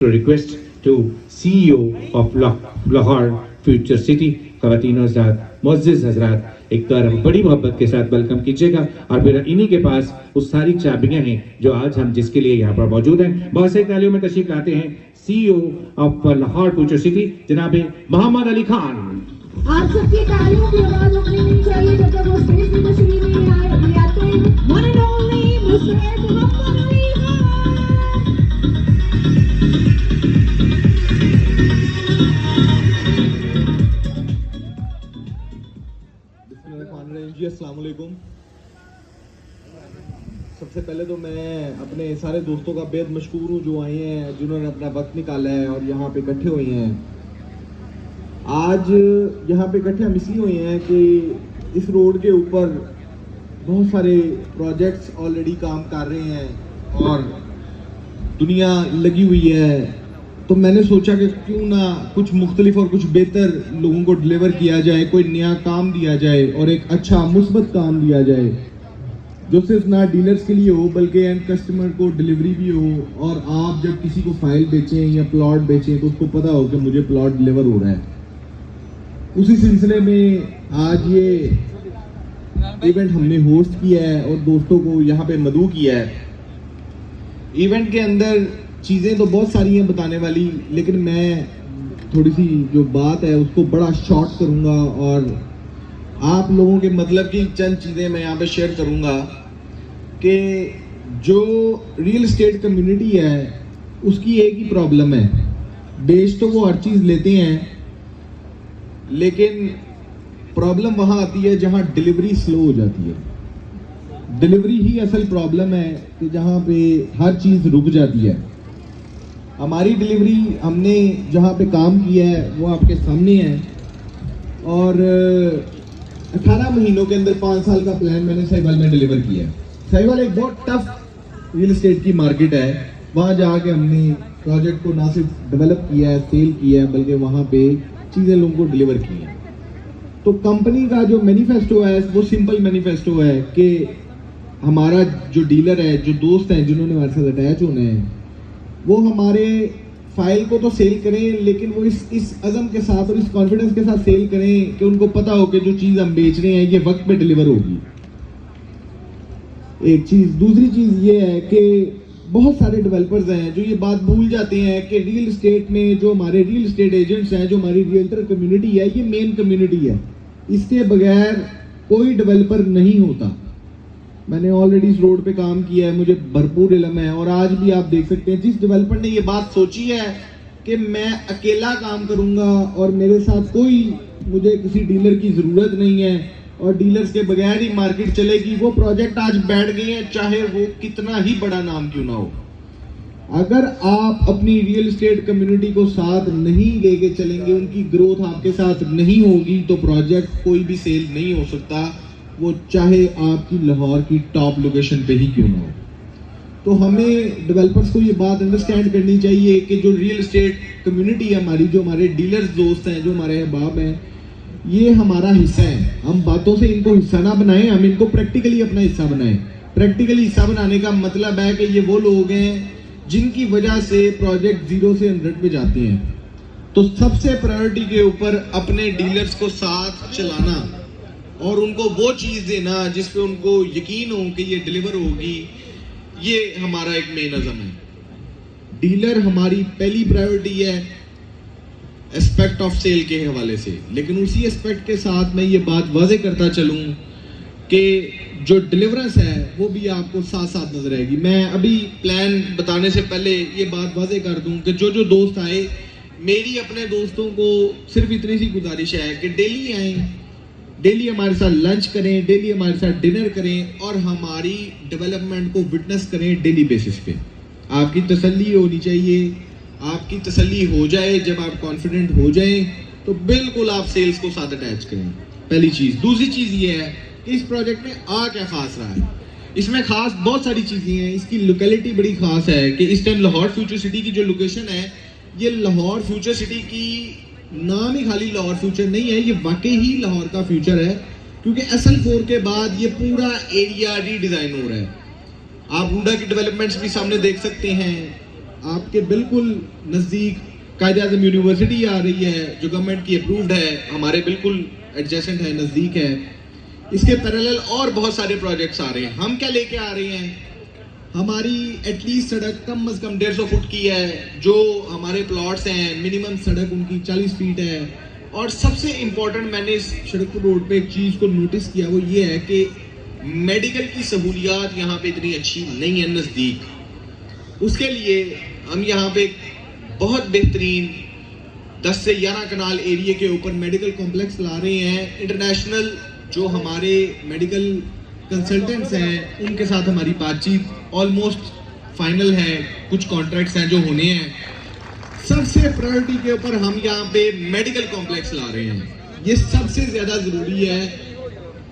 to request to CEO of Lahore Future City ख़वातीन हज़रात, मुअज़्ज़िज़ हज़रात, एक बार बड़ी मोहब्बत के साथ वेलकम कीजिएगा। और फिर इन्हीं के पास उस सारी चाबियां हैं जो आज हम जिसके लिए यहाँ पर मौजूद हैं। बहुत से तालियों में तशरीफ लाते हैं CEO of Lahore future city जनाब मोहम्मद अली खान। आप सबकी तालियों की आवाज उठनी नहीं चाहिए जब तक वो स्टेज पे तशरीफ नहीं आते हैं। One and only Mustafa Mohammad Ali ji अस्सलाम वालेकुम। सबसे पहले तो मैं अपने सारे दोस्तों का बेहद मशकूर हूँ जो आए हैं, जिन्होंने अपना वक्त निकाला है और यहाँ पे इकट्ठे हुए हैं। आज यहाँ पे इकट्ठे हम इसलिए हुए हैं कि इस रोड के ऊपर बहुत सारे प्रोजेक्ट्स ऑलरेडी काम कर रहे हैं और दुनिया लगी हुई है, तो मैंने सोचा कि क्यों ना कुछ मुख्तलिफ और कुछ बेहतर लोगों को डिलीवर किया जाए, कोई नया काम दिया जाए और एक अच्छा मुस्बत काम दिया जाए जो सिर्फ ना डीलर्स के लिए हो बल्कि एंड कस्टमर को डिलीवरी भी हो। और आप जब किसी को फाइल बेचें या प्लॉट बेचें तो उसको पता हो कि मुझे प्लॉट डिलीवर हो रहा है। उसी सिलसिले में आज ये इवेंट हमने होस्ट किया है और दोस्तों को यहाँ पे मदऊ किया है। इवेंट के अंदर चीज़ें तो बहुत सारी हैं बताने वाली, लेकिन मैं थोड़ी सी जो बात है उसको बड़ा शॉर्ट करूँगा और आप लोगों के मतलब की चंद चीज़ें मैं यहाँ पे शेयर करूँगा कि जो रियल एस्टेट कम्युनिटी है उसकी एक ही प्रॉब्लम है, बेच तो वो हर चीज़ लेते हैं लेकिन प्रॉब्लम वहाँ आती है जहाँ डिलीवरी स्लो हो जाती है। डिलीवरी ही असल प्रॉब्लम है कि जहाँ पे हर चीज़ रुक जाती है। हमारी डिलीवरी हमने जहाँ पे काम किया है वो आपके सामने है और 18 महीनों के अंदर 5 साल का प्लान मैंने साहिवाल में डिलीवर किया है। साहिवाल एक बहुत टफ रियल एस्टेट की मार्केट है, वहाँ जाके हमने प्रोजेक्ट को ना सिर्फ डेवलप किया है, सेल किया है, बल्कि वहाँ पे चीज़ें लोगों को डिलीवर की हैं। तो कंपनी का जो मैनिफेस्टो है वो सिंपल मैनिफेस्टो है कि हमारा जो डीलर है, जो दोस्त हैं जिन्होंने हमारे साथ अटैच होने हैं, वो हमारे फाइल को तो सेल करें लेकिन वो इस अज़म के साथ और इस कॉन्फिडेंस के साथ सेल करें कि उनको पता हो कि जो चीज़ हम बेच रहे हैं ये वक्त पे डिलीवर होगी। एक चीज़। दूसरी चीज़ ये है कि बहुत सारे डेवलपर्स हैं जो ये बात भूल जाते हैं कि रियल इस्टेट में जो हमारे रियल इस्टेट एजेंट्स हैं, जो हमारी रियल्टर कम्युनिटी है, ये मेन कम्युनिटी है। इसके बगैर कोई डेवलपर नहीं होता। मैंने ऑलरेडी इस रोड पे काम किया है, मुझे भरपूर इल्म है और आज भी आप देख सकते हैं जिस डेवलपर ने ये बात सोची है कि मैं अकेला काम करूंगा और मेरे साथ मुझे किसी डीलर की ज़रूरत नहीं है और डीलर्स के बगैर ही मार्केट चलेगी, वो प्रोजेक्ट आज बैठ गए हैं, चाहे वो कितना ही बड़ा नाम क्यों ना हो। अगर आप अपनी रियल एस्टेट कम्युनिटी को साथ नहीं लेके चलेंगे, उनकी ग्रोथ आपके साथ नहीं होगी, तो प्रोजेक्ट कोई भी सेल नहीं हो सकता, वो चाहे आपकी लाहौर की टॉप लोकेशन पे ही क्यों ना हो। तो हमें डेवलपर्स को ये बात अंडरस्टैंड करनी चाहिए कि जो रियल एस्टेट कम्युनिटी है हमारी, जो हमारे डीलर्स दोस्त हैं, जो हमारे अहबाब हैं, ये हमारा हिस्सा है। हम बातों से इनको हिस्सा ना बनाएं, हम इनको प्रैक्टिकली अपना हिस्सा बनाएं। प्रैक्टिकली हिस्सा बनाने का मतलब है कि ये वो लोग हैं जिनकी वजह से प्रोजेक्ट 0 से 100 पे जाते हैं। तो सबसे प्रायोरिटी के ऊपर अपने डीलर्स को साथ चलाना और उनको वो चीज़ देना जिस पे उनको यकीन हो कि ये डिलीवर होगी, ये हमारा एक मेन अज़म है। डीलर हमारी पहली प्रायोरिटी है एस्पेक्ट ऑफ सेल के हवाले से, लेकिन उसी एस्पेक्ट के साथ मैं ये बात वाज़े करता चलूँ कि जो डिलीवरेंस है वो भी आपको साथ साथ नजर आएगी। मैं अभी प्लान बताने से पहले ये बात वाज़े कर दूँ कि जो दोस्त आए, मेरी अपने दोस्तों को सिर्फ इतनी सी गुजारिश है कि डेली आएँ, डेली हमारे साथ लंच करें, डेली हमारे साथ डिनर करें और हमारी डेवलपमेंट को विटनेस करें डेली बेसिस पे। आपकी तसल्ली होनी चाहिए, आपकी तसल्ली हो जाए, जब आप कॉन्फिडेंट हो जाएं तो बिल्कुल आप सेल्स को साथ अटैच करें, पहली चीज़। दूसरी चीज़ ये है कि इस प्रोजेक्ट में क्या खास रहा है। इसमें खास बहुत सारी चीज़ें हैं। इसकी लोकेलिटी बड़ी खास है कि इस टाइम लाहौर फ्यूचर सिटी की जो लोकेशन है, ये लाहौर फ्यूचर सिटी की नाम ही खाली लाहौर फ्यूचर नहीं है, ये वाकई ही लाहौर का फ्यूचर है, क्योंकि SL4 के बाद ये पूरा एरिया रीडिज़ाइन हो रहा है। आप रूडा की डेवलपमेंट्स भी सामने देख सकते हैं, आपके बिल्कुल नज़दीक कायद-ए-आज़म यूनिवर्सिटी आ रही है जो गवर्नमेंट की अप्रूव्ड है, हमारे बिल्कुल एडजेसेंट है, नज़दीक है। इसके पैरेलल और बहुत सारे प्रोजेक्ट्स आ रहे हैं। हम क्या लेके आ रहे हैं, हमारी एटलीस्ट सड़क कम से कम 150 फुट की है, जो हमारे प्लॉट्स हैं मिनिमम सड़क उनकी 40 फीट है। और सबसे इम्पोर्टेंट मैंने इस शरकपुर रोड पे एक चीज़ को नोटिस किया, वो ये है कि मेडिकल की सहूलियात यहाँ पे इतनी अच्छी नहीं है नज़दीक। उसके लिए हम यहाँ पे बहुत बेहतरीन 10 से 11 कनाल एरिया के ऊपर मेडिकल कॉम्प्लेक्स ला रहे हैं। इंटरनेशनल जो हमारे मेडिकल कंसल्टेंट्स हैं उनके साथ हमारी बातचीत ऑलमोस्ट फाइनल है, कुछ कॉन्ट्रैक्ट्स हैं जो होने हैं। सबसे प्रायोरिटी के ऊपर हम यहाँ पे मेडिकल कॉम्प्लेक्स ला रहे हैं। ये सबसे ज़्यादा ज़रूरी है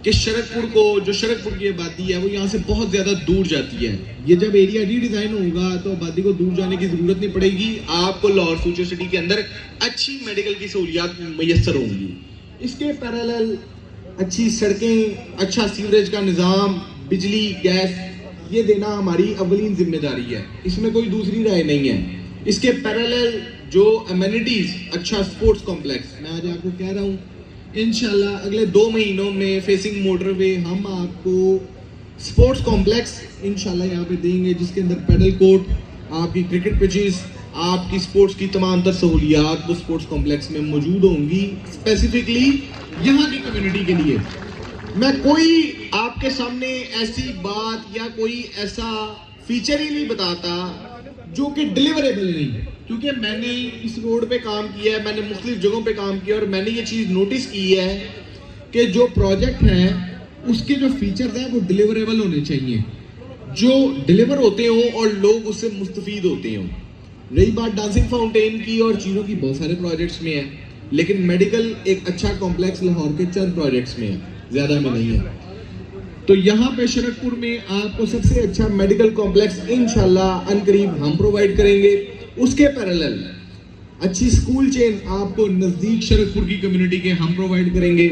कि शरकपुर को, जो शरकपुर की आबादी है वो यहाँ से बहुत ज़्यादा दूर जाती है। ये जब एरिया रीडिज़ाइन होगा तो आबादी को दूर जाने की ज़रूरत नहीं पड़ेगी, आपको लाहौर फ्यूचर सिटी के अंदर अच्छी मेडिकल की सहूलियात मैसर होंगी। इसके पैरेलल अच्छी सड़कें, अच्छा सीवरेज का निज़ाम, बिजली, गैस ये देना हमारी अवलीन जिम्मेदारी है, इसमें कोई दूसरी राय नहीं है। इसके पैरेलल जो अमेनिटीज़, अच्छा स्पोर्ट्स कॉम्प्लेक्स, मैं आज आपको कह रहा हूँ इंशाल्लाह अगले 2 महीनों में फेसिंग मोटरवे हम आपको स्पोर्ट्स कॉम्प्लेक्स इंशाल्लाह यहाँ पे देंगे, जिसके अंदर पैडल कोर्ट, आपकी क्रिकेट पिचेस, आपकी स्पोर्ट्स की तमाम तर सहूलियात वो स्पोर्ट्स कॉम्प्लेक्स में मौजूद होंगी, स्पेसिफिकली यहाँ की कम्युनिटी के लिए। मैं कोई आपके सामने ऐसी बात या कोई ऐसा फीचर ही नहीं बताता जो कि डिलीवरेबल नहीं है, क्योंकि मैंने इस रोड पे काम किया है, मैंने मुख्तलिफ जगहों पे काम किया और मैंने ये चीज़ नोटिस की है कि जो प्रोजेक्ट हैं उसके जो फीचर्स हैं वो डिलीवरेबल होने चाहिए, जो डिलीवर होते हों और लोग उससे मुस्तफीद होते हों। रही बात डांसिंग फाउंटेन की और चीज़ों की, बहुत सारे प्रोजेक्ट्स में है, लेकिन मेडिकल एक अच्छा कॉम्प्लेक्स लाहौर के चंद प्रोजेक्ट्स में है, ज़्यादा में नहीं है। तो यहाँ पे शरकपुर में आपको सबसे अच्छा मेडिकल कॉम्प्लेक्स इंशाल्लाह अनकरीब हम प्रोवाइड करेंगे। उसके पैरेलल अच्छी स्कूल चेन आपको नज़दीक शरकपुर की कम्युनिटी के हम प्रोवाइड करेंगे,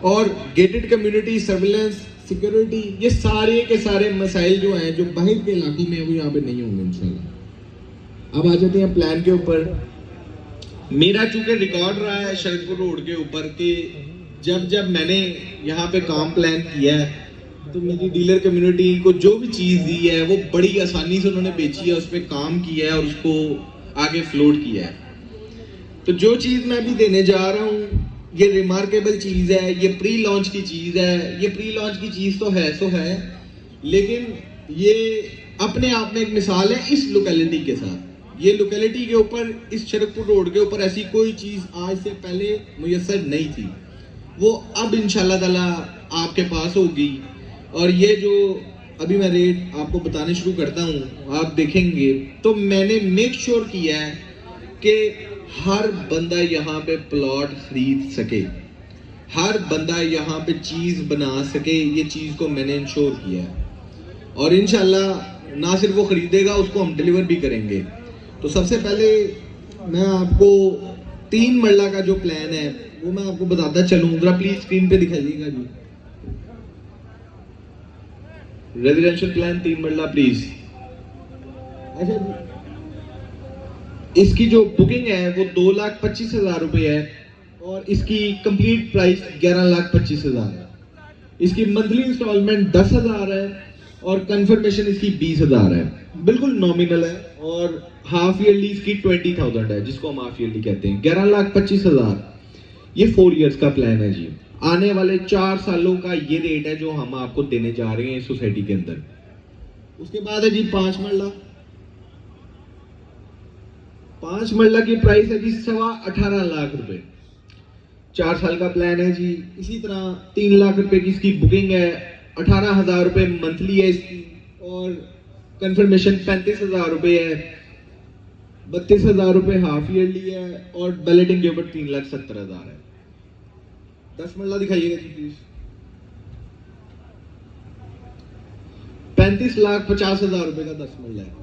और गेटेड कम्युनिटी, सर्विलेंस, सिक्योरिटी, ये सारे के सारे मसाइल जो हैं जो बाहर के इलाकों में वो यहाँ पे नहीं होंगे इंशाल्लाह। अब आ जाते हैं प्लान के ऊपर। मेरा चूंकि रिकॉर्ड रहा है शरकपुर रोड के ऊपर कि जब मैंने यहाँ पे काम प्लान किया है तो मेरी डीलर कम्युनिटी को जो भी चीज़ दी है वो बड़ी आसानी से उन्होंने बेची है, उस पर काम किया है और उसको आगे फ्लोट किया है। तो जो चीज़ मैं अभी देने जा रहा हूँ ये रिमार्केबल चीज़ है, ये प्री लॉन्च की चीज़ है। ये प्री लॉन्च की चीज़ तो है, लेकिन ये अपने आप में एक मिसाल है इस लोकेलिटी के साथ। ये लोकेलिटी के ऊपर, इस शरकपुर रोड के ऊपर ऐसी कोई चीज़ आज से पहले मुयस्सर नहीं थी, वो अब इंशाल्लाह ताला आपके पास होगी। और ये जो अभी मैं रेट आपको बताने शुरू करता हूँ, आप देखेंगे तो मैंने मेक श्योर किया है कि हर बंदा यहाँ पे प्लॉट खरीद सके, हर बंदा यहाँ पे चीज़ बना सके, ये चीज़ को मैंने इंश्योर किया है। और इंशाल्लाह ना सिर्फ वो खरीदेगा, उसको हम डिलीवर भी करेंगे। तो सबसे पहले मैं आपको 3 मरला का जो प्लान है वो मैं आपको बताता चलूँ, जरा प्लीज स्क्रीन पे दिखाइएगा जी। रेजिडेंशियल प्लान 3 मरला प्लीज। अच्छा, इसकी जो बुकिंग है वो 2,25,000 रुपए है और इसकी कंप्लीट प्राइस 11,25,000 है। इसकी मंथली इंस्टॉलमेंट 10,000 है और कंफर्मेशन इसकी 20,000 है, बिल्कुल नॉमिनल है। और हाफ ईयरली इसकी 20,000 है, जिसको हम हाफ ईयरली कहते हैं। 11,25,000 ये 4 इयर्स का प्लान है जी। आने वाले 4 सालों का ये रेट है जो हम आपको देने जा रहे हैं इस सोसाइटी के अंदर। उसके बाद है जी 5 मरला। 5 मरला की प्राइस है जी 18.25 लाख रुपए। 4 साल का प्लान है जी। इसी तरह 3 लाख रुपए की इसकी बुकिंग है, 18,000 रुपए मंथली है इसकी, और कंफर्मेशन 35,000 रुपए है, 32,000 रुपए हाफ ईयरली है और बैलेटिंग के ऊपर 3,70,000 है। 10 मरला दिखाइएगा जी प्लीज। 35,50,000 रुपए का 10 मरला है।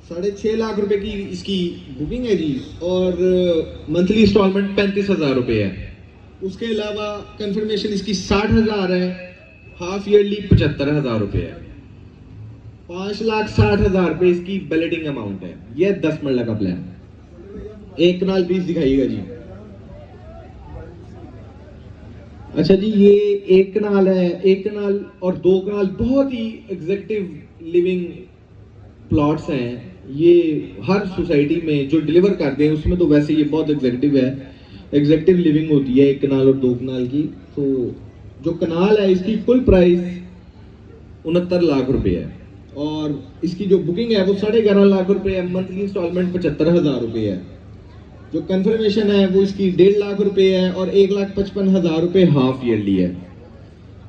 6.5 लाख रुपए की इसकी बुकिंग है जी और मंथली इंस्टॉलमेंट 35,000 रुपए है। उसके अलावा कंफर्मेशन इसकी 60,000 है, हाफ ईयरली 75,000 रुपए है। 5,60,000 रुपए इसकी बैलेटिंग अमाउंट है। ये 10 मरला का प्लान। एक कनाल प्लीज दिखाइएगा जी। अच्छा जी, ये एक कनाल है, एक कनाल और 2 कनाल बहुत ही एग्जीक्यूटिव लिविंग प्लॉट्स हैं। ये हर सोसाइटी में जो डिलीवर करते हैं उसमें तो वैसे ये बहुत एग्जीक्यूटिव है, एग्जीक्यूटिव लिविंग होती है 1 कनाल और 2 कनाल की। तो जो कनाल है इसकी कुल प्राइस 69 लाख रुपए है और इसकी जो बुकिंग है वो 11.5 लाख रुपए है। मंथली इंस्टॉलमेंट 75,000 रुपए है। जो कंफर्मेशन है वो इसकी 1.5 लाख रुपए है और 1,55,000 रुपए हाफ ईयरली है।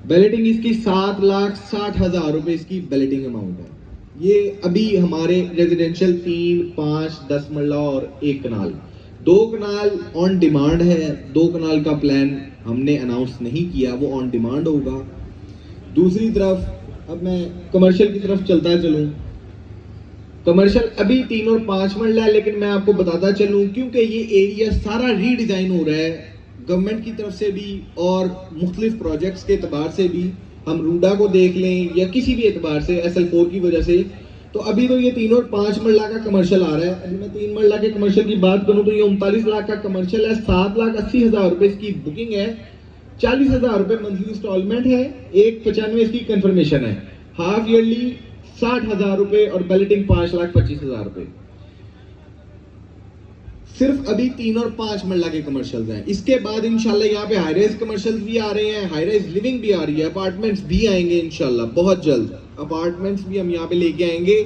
बैलेटिंग इसकी 7,60,000 रुपए इसकी बैलेटिंग अमाउंट है। ये अभी हमारे रेजिडेंशियल 3, 5, 10 मरला और 1 कनाल, 2 कनाल ऑन डिमांड है। 2 कनाल का प्लान हमने अनाउंस नहीं किया, वो ऑन डिमांड होगा। दूसरी तरफ अब मैं कमर्शियल की तरफ चलता चलूं। कमर्शियल अभी 3 और 5 मरला है, लेकिन मैं आपको बताता चलूं क्योंकि ये एरिया सारा रीडिजाइन हो रहा है गवर्नमेंट की तरफ से भी और मुख्तलिफ प्रोजेक्ट्स के एतबार से भी। हम रूडा को देख लें या किसी भी एतबार से SL4 की वजह से, तो अभी तो ये 3 और 5 मरला का कमर्शियल आ रहा है। अभी मैं 3 मरला के कमर्शियल की बात करूं तो ये 39 लाख का कमर्शियल है, 7,80,000 रुपए इसकी बुकिंग है, 40,000 रुपए मंथली इंस्टॉलमेंट है, 1,95 इसकी कंफर्मेशन है, हाफ ईयरली 60,000 रुपए और बैलेटिंग 5,25,000 रुपए। सिर्फ अभी 3 और 5 मरला के कमर्शियल्स हैं। इसके बाद इंशाल्लाह यहाँ पे हाई राइज कमर्शियल्स भी आ रहे हैं, हाई राइज लिविंग भी आ रही है, अपार्टमेंट्स भी आएंगे इंशाल्लाह बहुत जल्द। अपार्टमेंट्स भी हम यहाँ पे लेके आएंगे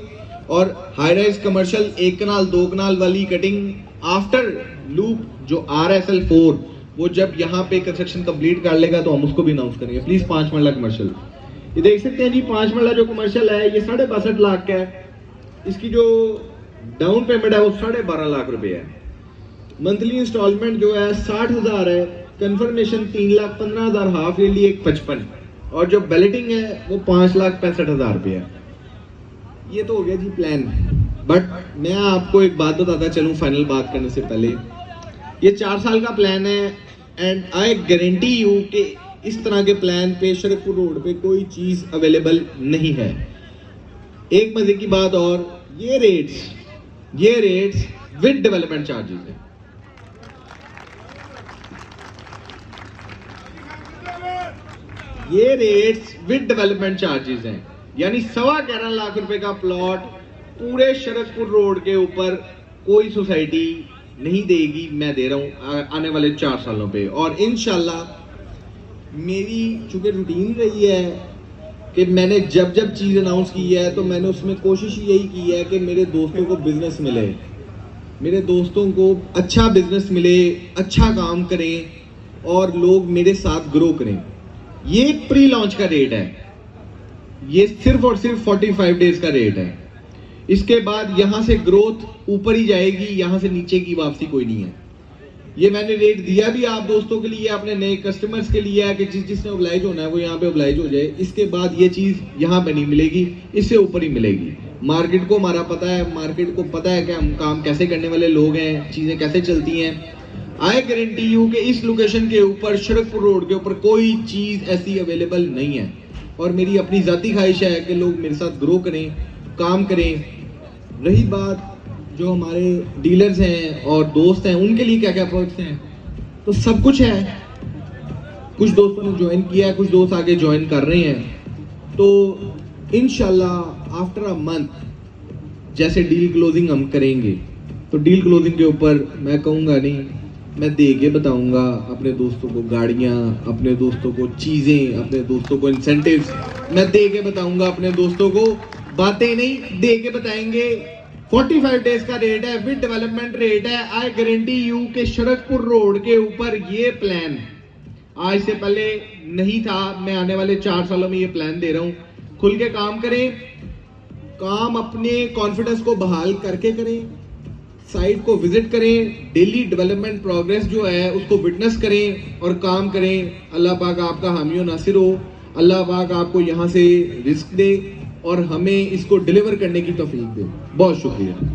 और हाई राइज कमर्शियल 1 कनाल 2 कनाल वाली कटिंग आफ्टर लूप जो RSL4 वो जब यहाँ पे कंस्ट्रक्शन कंप्लीट कर लेगा तो हम उसको भी अनाउंस करेंगे। प्लीज 5 मरला कमर्शियल ये देख सकते हैं जी। 5 मरला जो कमर्शियल है ये 62.5 लाख का है। इसकी जो डाउन पेमेंट है वो 12.5 लाख रुपए है। मंथली इंस्टॉलमेंट जो है 60,000 है, कंफर्मेशन 3,15,000 हाफ ईयरली 1,55 और जो बैलेटिंग है वो 5,65,000 रुपये है। ये तो हो गया जी प्लान। बट मैं आपको एक बात बताता चलूं फाइनल बात करने से पहले, ये 4 साल का प्लान है एंड आई गारंटी यू कि इस तरह के प्लान पे शरकपुर रोड पे कोई चीज अवेलेबल नहीं है। एक मजे की बात और, ये रेट्स विद डेवलपमेंट चार्जेस है। ये रेट्स विद डेवलपमेंट चार्जेस हैं, यानी 11.25 लाख रुपए का प्लॉट पूरे शरकपुर रोड के ऊपर कोई सोसाइटी नहीं देगी। मैं दे रहा हूं आने वाले 4 सालों पे। और इंशाल्लाह मेरी चूंकि रूटीन रही है कि मैंने जब चीज अनाउंस की है तो मैंने उसमें कोशिश यही की है कि मेरे दोस्तों को बिजनेस मिले, मेरे दोस्तों को अच्छा बिजनेस मिले, अच्छा काम करें और लोग मेरे साथ ग्रो करें। ये प्री लॉन्च का रेट है, ये सिर्फ और सिर्फ 45 डेज का रेट है। इसके बाद यहां से ग्रोथ ऊपर ही जाएगी, यहां से नीचे की वापसी कोई नहीं है। ये मैंने रेट दिया भी आप दोस्तों के लिए, अपने नए कस्टमर्स के लिए है कि जिसने ओबलाइज होना है वो यहाँ पे ओबलाइज हो जाए। इसके बाद ये चीज यहाँ पे नहीं मिलेगी, इससे ऊपर ही मिलेगी। मार्केट को हमारा पता है, मार्केट को पता है कि हम काम कैसे करने वाले लोग हैं, चीजें कैसे चलती हैं। आई गारंटी यू कि इस लोकेशन के ऊपर शरकपुर रोड के ऊपर कोई चीज ऐसी अवेलेबल नहीं है। और मेरी अपनी जाती ख्वाहिश है कि लोग मेरे साथ ग्रो करें, काम करें। रही बात जो हमारे डीलर्स हैं और दोस्त हैं उनके लिए क्या क्या प्रोडक्ट्स हैं, तो सब कुछ है। कुछ दोस्तों ने ज्वाइन किया है, कुछ दोस्त आगे ज्वाइन कर रहे हैं। तो इंशाल्लाह आफ्टर अ मंथ जैसे डील क्लोजिंग हम करेंगे तो डील क्लोजिंग के ऊपर मैं कहूँगा नहीं, मैं दे के बताऊंगा अपने दोस्तों को गाड़ियां, अपने दोस्तों को चीजें, अपने दोस्तों को इंसेंटिव्स मैं दे के बताऊंगा अपने दोस्तों को, बातें नहीं दे के बताएंगे। 45 डेज का रेट है, विद डेवलपमेंट रेट है। आई गारंटी यू के शरकपुर रोड के ऊपर ये प्लान आज से पहले नहीं था। मैं आने वाले 4 सालों में ये प्लान दे रहा हूं। खुल के काम करें, काम अपने कॉन्फिडेंस को बहाल करके करें, साइट को विजिट करें, डेली डेवलपमेंट प्रोग्रेस जो है उसको विटनेस करें और काम करें। अल्लाह पाक आपका हामी और नासिर हो। अल्लाह पाक आपको यहाँ से रिस्क दे और हमें इसको डिलीवर करने की तौफीक दे। बहुत शुक्रिया।